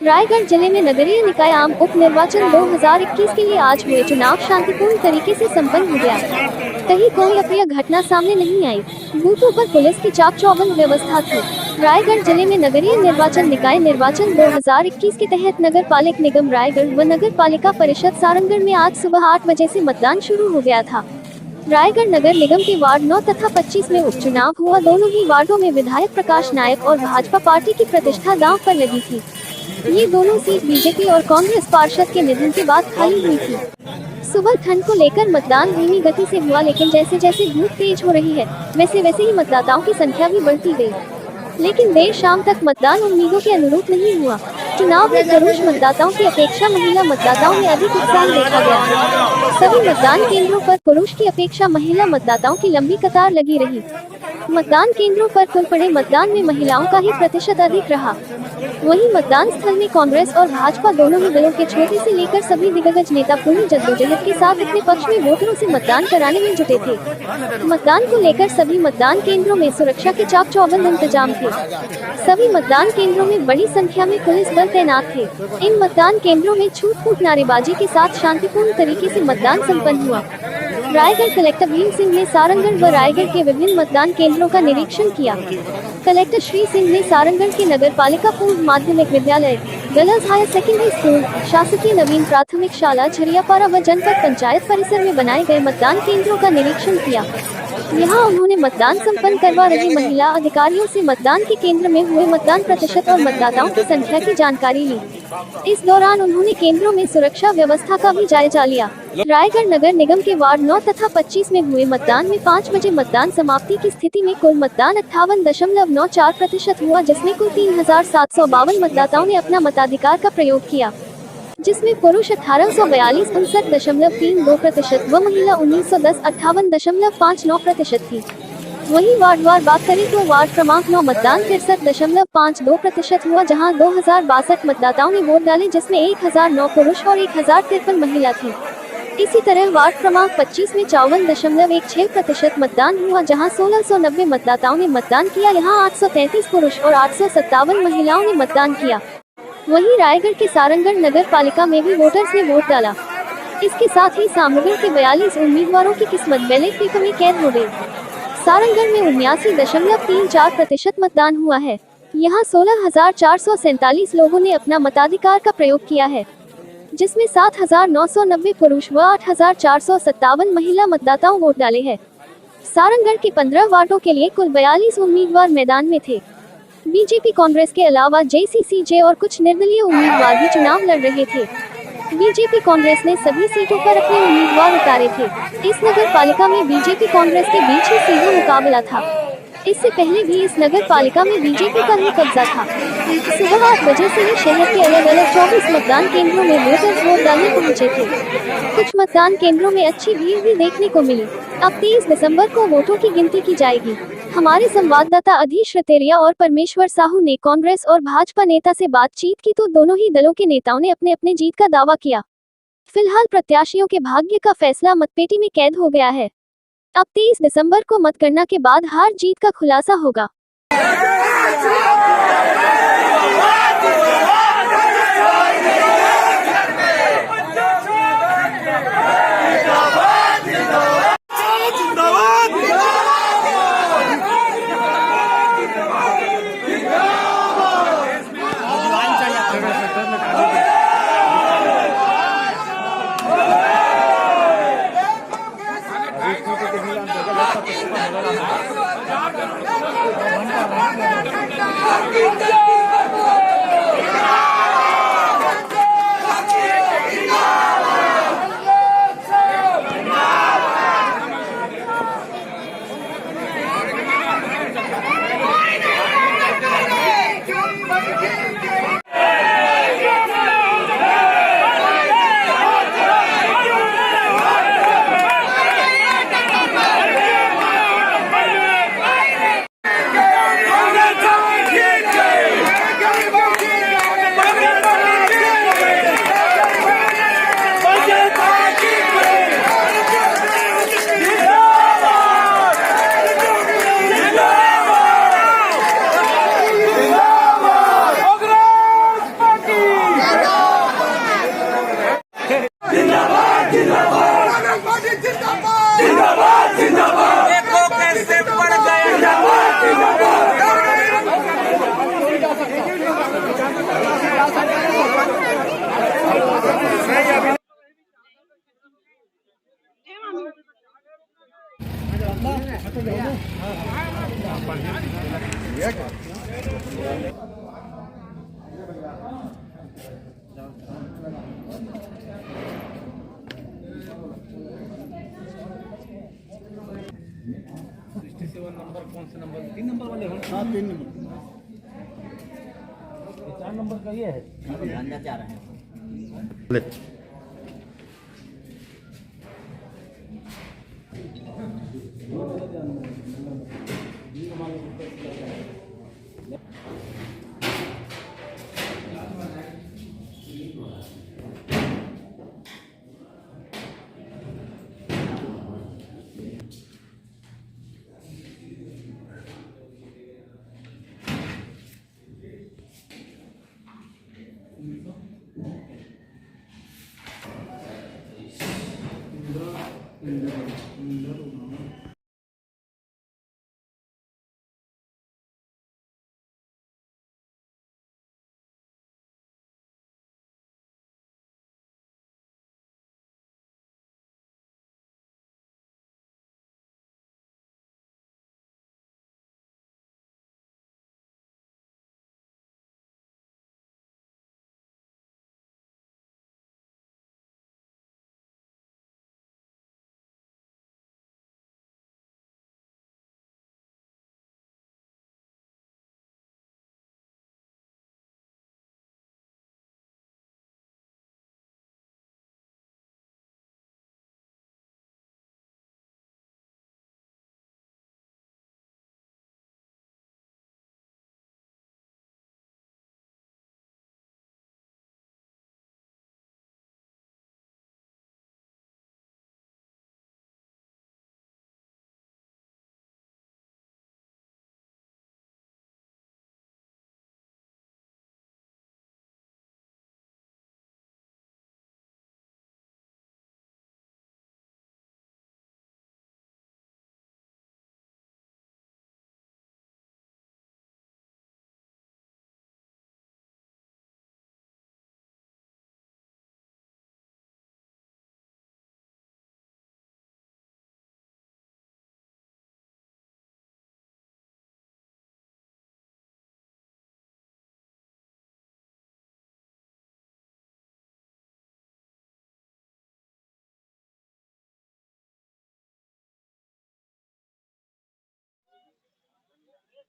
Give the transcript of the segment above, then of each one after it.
रायगढ़ जिले में नगरीय निकाय आम उप निर्वाचन 2021 के लिए आज हुए चुनाव शांतिपूर्ण तरीके से संपन्न हो गया। कहीं कोई अप्रिय घटना सामने नहीं आई। बूथों पर पुलिस की चाक चौबंद व्यवस्था थी। रायगढ़ जिले में नगरीय निर्वाचन निकाय निर्वाचन 2021 के तहत नगर पालिक निगम रायगढ़ व नगर पालिका परिषद सारंगगढ़ में आज सुबह 8 बजे से मतदान शुरू हो गया था। रायगढ़ नगर निगम के वार्ड 9 तथा 25 में उपचुनाव हुआ। दोनों ही वार्डों में विधायक प्रकाश नायक और भाजपा पार्टी की प्रतिष्ठा दांव पर लगी थी। ये दोनों सीट बीजेपी और कांग्रेस पार्षद के निधन के बाद खाली हुई थी। सुबह ठंड को लेकर मतदान धीमी गति से हुआ, लेकिन जैसे जैसे धूप तेज हो रही है वैसे वैसे ही मतदाताओं की संख्या भी बढ़ती गई। लेकिन देर शाम तक मतदान उम्मीदों के अनुरूप नहीं हुआ। चुनाव में पुरुष मतदाताओं की अपेक्षा महिला मतदाताओं में अधिक उत्साह देखा गया। सभी मतदान केंद्रों पर पुरुष की अपेक्षा महिला मतदाताओं की लंबी कतार लगी रही। मतदान केंद्रों पर कुल पड़े मतदान में महिलाओं का ही प्रतिशत अधिक रहा। वहीं मतदान स्थल में कांग्रेस और भाजपा दोनों ही दलों के छोटे से लेकर सभी दिग्गज नेता पूरी जद्दोजहद के साथ अपने पक्ष में वोटरों से मतदान कराने में जुटे थे। मतदान को लेकर सभी मतदान केंद्रों में सुरक्षा के चाक चौबंद इंतजाम थे। सभी मतदान केंद्रों में बड़ी संख्या में पुलिस बल तैनात थे। इन मतदान केंद्रों में छूट फूट नारेबाजी के साथ शांतिपूर्ण तरीके से मतदान संपन्न हुआ। रायगढ़ कलेक्टर भीम सिंह ने सारंगगढ़ व रायगढ़ के विभिन्न मतदान केंद्रों का निरीक्षण किया। कलेक्टर श्री सिंह ने सारंगगढ़ के नगर पालिका पूर्व माध्यमिक विद्यालय, गर्ल्स हायर सेकेंडरी स्कूल, शासकीय नवीन प्राथमिक शाला झरियापारा व जनपद पंचायत परिसर में बनाए गए मतदान केंद्रों का निरीक्षण किया। यहाँ उन्होंने मतदान संपन्न करवा रही महिला अधिकारियों से मतदान के केंद्र में हुए मतदान प्रतिशत और मतदाताओं की संख्या की जानकारी ली। इस दौरान उन्होंने केंद्रों में सुरक्षा व्यवस्था का भी जायजा लिया। रायगढ़ नगर निगम के वार्ड 9 तथा 25 में हुए मतदान में 5 बजे मतदान समाप्ति की स्थिति में कुल मतदान 58.94% हुआ, जिसमें कुल 3752 मतदाताओं ने अपना मताधिकार का प्रयोग किया, जिसमें पुरुष 1842 59.32% व महिला 1910 58.59% थी। वहीं वार्डवार बात करें तो वार्ड क्रमांक 9 मतदान 63.52% हुआ, जहां 2062 मतदाताओं ने वोट डाले, जिसमें 1009 पुरुष और 1053 महिला थी। इसी तरह वार्ड क्रमांक 25 में 54.16% मतदान हुआ, जहां 1690 मतदाताओं ने मतदान किया। यहां 833 पुरुष और 857 महिलाओं ने मतदान किया। वहीं रायगढ़ के सारंगगढ़ नगर पालिका में भी वोटर्स ने वोट डाला। इसके साथ ही सामनगढ़ के 42 उम्मीदवारों की किस्मत बैलेट पेपर में कैद हो गई। सारंगगढ़ में 79.34% मतदान हुआ है। यहाँ 16,447 लोगों ने अपना मताधिकार का प्रयोग किया है, जिसमें 7,990 पुरुष व 8,457 महिला मतदाताओं वोट डाले हैं। सारंगगढ़ के 15 वार्डों के लिए कुल 42 उम्मीदवार मैदान में थे। बीजेपी कांग्रेस के अलावा जेसीसीजे और कुछ निर्दलीय उम्मीदवार भी चुनाव लड़ रहे थे। बीजेपी कांग्रेस ने सभी सीटों पर अपने उम्मीदवार उतारे थे। इस नगर पालिका में बीजेपी कांग्रेस के बीच ही सीधा मुकाबला था। इससे पहले भी इस नगर पालिका में बीजेपी का ही कब्जा था। सुबह 8 बजे से ही शहर के अलग अलग 24 मतदान केंद्रों में वोटर्स वोट डालने पहुंचे थे। कुछ मतदान केंद्रों में अच्छी भीड़ भी देखने को मिली। अब 23 दिसंबर को वोटों की गिनती की जाएगी। हमारे संवाददाता अधीश रतेरिया और परमेश्वर साहू ने कांग्रेस और भाजपा नेता से बातचीत की तो दोनों ही दलों के नेताओं ने अपने अपने जीत का दावा किया। फिलहाल प्रत्याशियों के भाग्य का फैसला मतपेटी में कैद हो गया है। अब 23 दिसंबर को मतगणना के बाद हार जीत का खुलासा होगा। नंबर कौन से नंबर? 3 नंबर वाले हो? हाँ 3 नंबर। 4 नंबर का ये है। ध्यान जा रहे हैं।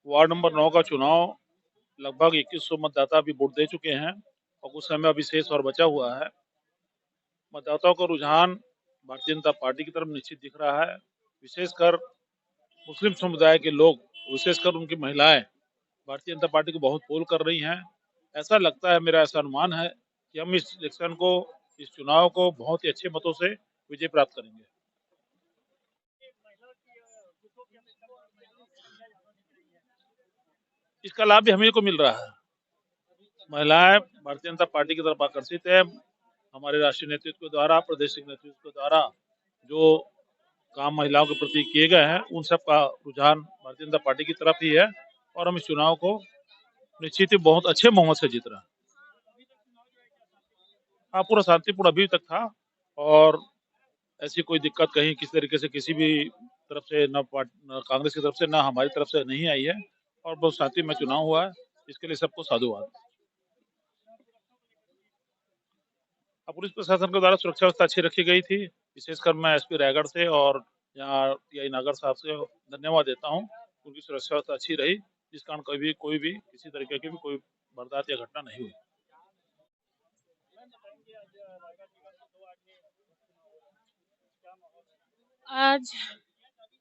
वार्ड नंबर 9 का चुनाव लगभग 2100 मतदाता अभी वोट दे चुके हैं और कुछ समय अभी शेष और बचा हुआ है। मतदाताओं का रुझान भारतीय जनता पार्टी की तरफ निश्चित दिख रहा है। विशेषकर मुस्लिम समुदाय के लोग, विशेषकर उनकी महिलाएं भारतीय जनता पार्टी को बहुत पोल कर रही हैं। ऐसा लगता है, मेरा ऐसा अनुमान है कि हम इस इलेक्शन को, इस चुनाव को बहुत ही अच्छे मतों से विजय प्राप्त करेंगे। इसका लाभ भी हमें को मिल रहा है। महिलाएं भारतीय जनता पार्टी की तरफ आकर्षित है। हमारे राष्ट्रीय नेतृत्व के द्वारा, प्रादेशिक नेतृत्व के द्वारा जो काम महिलाओं के प्रति किए गए हैं, उन सब का रुझान भारतीय जनता पार्टी की तरफ ही है और हम इस चुनाव को निश्चित ही बहुत अच्छे बहुमत से जीत रहे हैं। हाँ, पूरा शांतिपूर्ण अभी तक था और ऐसी कोई दिक्कत कहीं किसी तरीके से किसी भी तरफ से न कांग्रेस की तरफ से, न हमारी तरफ से नहीं आई है और बहुत शांति में चुनाव हुआ है। इसके लिए सबको साधुवाद। पुलिस प्रशासन के द्वारा सुरक्षा व्यवस्था अच्छी रखी गई थी। विशेषकर मैं एसपी रायगढ़ से और यहाँ टीआई नागर साहब से धन्यवाद देता हूँ। उनकी सुरक्षा व्यवस्था अच्छी रही, जिस कारण कोई भी किसी तरीके की भी कोई वारदात या घटना नहीं हुई। आज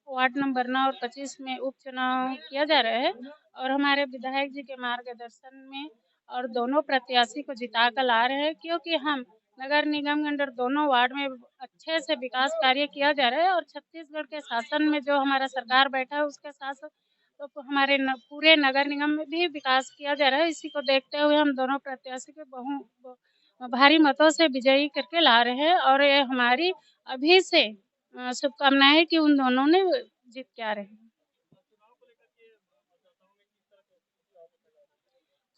वार्ड नंबर 9 और 25 में उपचुनाव किया जा रहा है और हमारे विधायक जी के मार्गदर्शन में और दोनों प्रत्याशी को जिता कर ला रहे हैं, क्योंकि हम नगर निगम के अंदर दोनों वार्ड में अच्छे से विकास कार्य किया जा रहा है और छत्तीसगढ़ के शासन में जो हमारा सरकार बैठा है उसके साथ तो हमारे पूरे नगर निगम में भी विकास किया जा रहा है। इसी को देखते हुए हम दोनों प्रत्याशी को भारी मतों से विजयी करके ला रहे हैं और ये हमारी अभी से शुभकामनाएं है कि उन दोनों ने जीत के आ रहे हैं।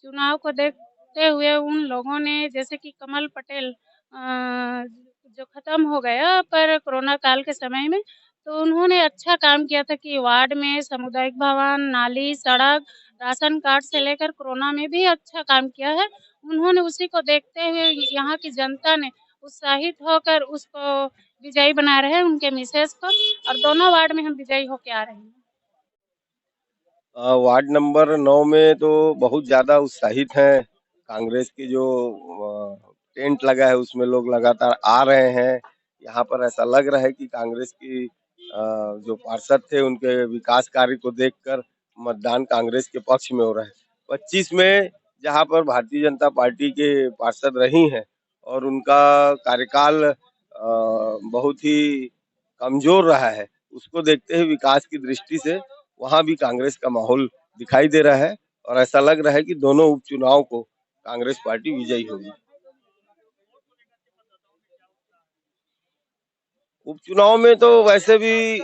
चुनाव को देखते हुए उन लोगों ने, जैसे कि कमल पटेल जो खत्म हो गया पर कोरोना काल के समय में, तो उन्होंने अच्छा काम किया था कि वार्ड में सामुदायिक भवन, नाली, सड़क, राशन कार्ड से लेकर कोरोना में भी अच्छा काम किया है। उन्होंने उसी को देखते हुए यहाँ की जनता ने उत्साहित होकर उसको विजयी बना रहे हैं, उनके मिसेज को, और दोनों वार्ड में हम विजयी होके आ रहे हैं। वार्ड नंबर 9 में तो बहुत ज़्यादा उत्साहित हैं। कांग्रेस की जो टेंट लगा है उसमें लोग लगातार आ रहे हैं। यहाँ पर ऐसा लग रहा है कि कांग्रेस की जो पार्षद थे उनके विकास कार्य को देखकर मतदान कांग्रेस के पक्ष में हो रहा है। 25 में जहाँ पर भारतीय जनता पार्टी के पार्षद रही हैं और उनका कार्यकाल बहुत ही कमजोर रहा है, उसको देखते हुए विकास की दृष्टि से वहाँ भी कांग्रेस का माहौल दिखाई दे रहा है और ऐसा लग रहा है कि दोनों उपचुनाव को कांग्रेस पार्टी विजयी होगी। उपचुनाव में तो वैसे भी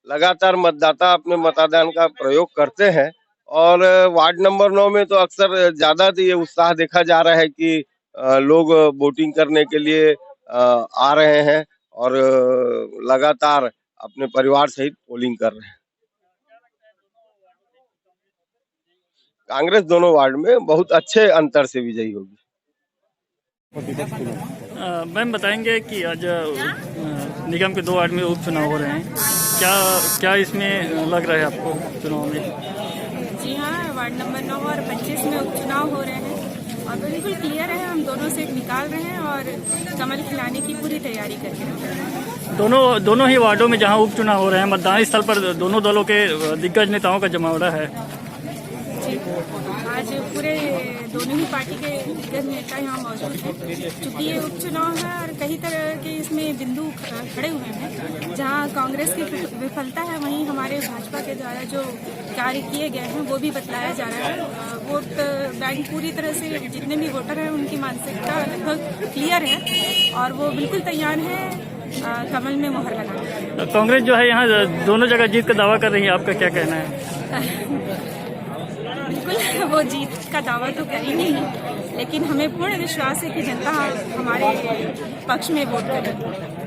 लगातार मतदाता अपने मतादान का प्रयोग करते हैं और वार्ड नंबर 9 में तो अक्सर ज्यादा ये उत्साह देखा जा रहा है कि लोग वोटिंग करने के लिए आ रहे हैं और लगातार अपने परिवार सहित पोलिंग कर रहे हैं। कांग्रेस दोनों वार्ड में बहुत अच्छे अंतर से विजयी होगी। मैम बताएंगे कि आज निगम के 2 वार्ड में उपचुनाव हो रहे हैं, क्या इसमें लग रहा है आपको चुनाव में? जी हाँ, वार्ड नंबर 9 और 25 में उपचुनाव हो रहे हैं और बिल्कुल क्लियर है, हम दोनों से निकाल रहे हैं और कमल खिलाने की पूरी तैयारी करके रखे हैं। दोनों ही वार्डों में जहां उपचुनाव हो रहे हैं, मतदान स्थल पर दोनों दलों के दिग्गज नेताओं का जमावड़ा है। आज पूरे दोनों ही पार्टी के दिग्गज नेता यहाँ मौजूद हैं। चूँकि ये उपचुनाव है और कई तरह के इसमें बिंदु खड़े हुए हैं, जहाँ कांग्रेस की विफलता है वहीं हमारे भाजपा के द्वारा जो कार्य किए गए हैं वो भी बतलाया जा रहा है। वोट बैंक पूरी तरह से जितने भी वोटर हैं उनकी मानसिकता लगभग क्लियर है और वो बिल्कुल तैयार है कमल में मोहर लगाने। कांग्रेस जो है यहाँ दोनों जगह जीत का दावा कर रही है, आपका क्या कहना है? बिल्कुल वो जीत का दावा तो कर ही नहीं, लेकिन हमें पूर्ण विश्वास है कि जनता हमारे पक्ष में वोट करेगी।